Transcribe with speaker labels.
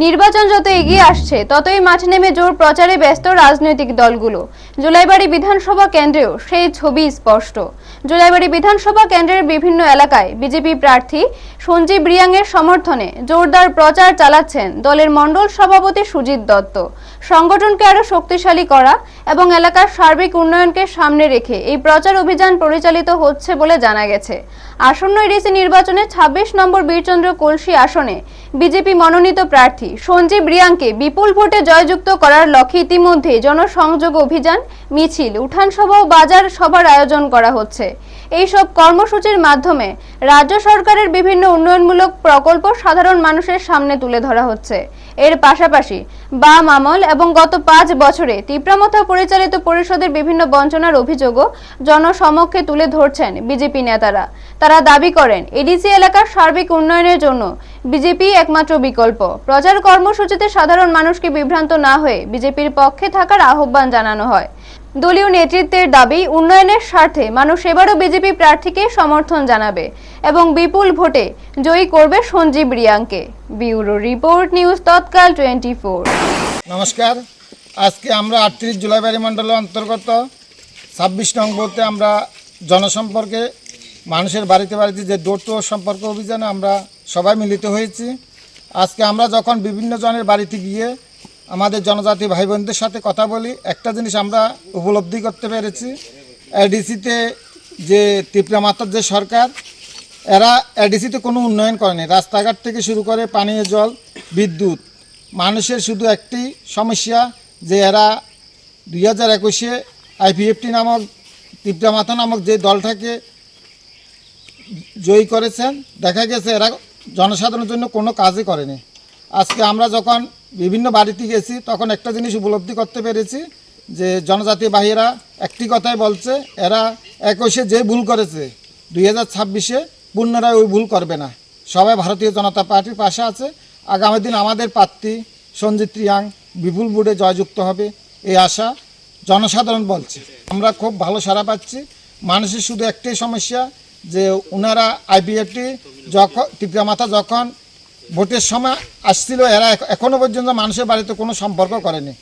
Speaker 1: নির্বাচন যত এগিয়ে আসছে ততই মাঠে নেমে জোর প্রচারে ব্যস্ত রাজনৈতিক দলগুলো। জুলাইবাড়ী বিধানসভা কেন্দ্রেও সেই ছবি স্পষ্ট। জুলাইবাড়ী বিধানসভা কেন্দ্রের বিভিন্ন এলাকায় বিজেপি প্রার্থী সঞ্জীব রিয়াংয়ের সমর্থনে জোরদার প্রচার চালাচ্ছেন দলের মণ্ডল সভাপতি সুজিত দত্ত। সংগঠনকে আরো শক্তিশালী করা এবং এলাকার সার্বিক উন্নয়নকে সামনে রেখে এই প্রচার অভিযান পরিচালিত হচ্ছে বলে জানা গেছে। আসন্ন এডিসি নির্বাচনে ২৬ নম্বর বীরচন্দ্র কলসি আসনে বিজেপি মনোনীত প্রার্থী সঞ্জীব রিয়াংকে বিপুল ভোটে জয়যুক্ত করার লক্ষ্যে ইতিমধ্যে জনসংযোগ অভিযান, মিছিল, উঠান সভা ও বাজার সভার আয়োজন করা হচ্ছে। এইসব কর্মসূচির মাধ্যমে রাজ্য সরকারের বিভিন্ন উন্নয়নমূলক প্রকল্প সাধারণ মানুষের সামনে তুলে ধরা হচ্ছে। এর পাশাপাশি বাম আমল এবং গত ৫ বছরে তিপ্রামথা পরিচালিত পরিষদের বিভিন্ন বঞ্চনার অভিযোগও জনসমক্ষে তুলে ধরছেন বিজেপি নেতারা। তারা দাবি করেন এডিসি এলাকার সার্বিক উন্নয়নের জন্য বিজেপি একমাত্র বিকল্প। প্রচার কর্মসূচিতে সাধারণ মানুষকে বিভ্রান্ত না হয়ে বিজেপির পক্ষে থাকার আহ্বান জানানো হয়। দলীয় নেতৃত্বের দাবি, উন্নয়নের স্বার্থে মানুষ এবারও বিজেপি প্রার্থীকে সমর্থন জানাবে এবং বিপুল ভোটে জয়ী করবে সঞ্জীব রিয়াংকে। ব্যুরো রিপোর্ট, নিউজ তৎকাল 24।
Speaker 2: নমস্কার। আজকে আমরা ৩৮ জুলাইবাড়ী মণ্ডলের অন্তর্গত ২৬ নং বুথে আমরা জনসম্পর্কে মানুষের বাড়িতে বাড়িতে যে ডোর টু ডোর সম্পর্ক অভিযানে আমরা সবাই মিলিত হয়েছি। আজকে আমরা যখন বিভিন্ন জনের বাড়িতে গিয়ে আমাদের জনজাতি ভাই বোনদের সাথে কথা বলি, একটা জিনিস আমরা উপলব্ধি করতে পেরেছি, এডিসিতে যে তিপ্রামাথার যে সরকার, এরা এডিসিতে কোনো উন্নয়ন করেনি। রাস্তাঘাট থেকে শুরু করে পানীয় জল, বিদ্যুৎ, মানুষের শুধু একটি সমস্যা যে এরা ২০২১-এ আইপিএফটি নামক তিপ্রামাথা নামক যে দলটাকে জয়ী করেছেন, দেখা গেছে এরা জনসাধারণের জন্য কোনো কাজই করেনি। আজকে আমরা যখন বিভিন্ন বাড়িতে গেছি তখন একটা জিনিস উপলব্ধি করতে পেরেছি যে জনজাতি ভাইয়েরা একটি কথাই বলছে, এরা ২১-এ যে ভুল করেছে ২০২৬-এ পুনরায় ওই ভুল করবে না। সবাই ভারতীয় জনতা পার্টির পাশে আছে। আগামী দিন আমাদের প্রার্থী সঞ্জীব রিয়াং বিপুল ভোটে জয়যুক্ত হবে এই আশা জনসাধারণ বলছে। আমরা খুব ভালো সাড়া পাচ্ছি। মানুষের শুধু একটাই সমস্যা যে ওনারা আইপিএফটি যখন তিপ্রামাথা যখন ভোটের সময় আসছিল, এরা এখনও পর্যন্ত মানুষের বাড়িতে কোনো সম্পর্ক করেনি।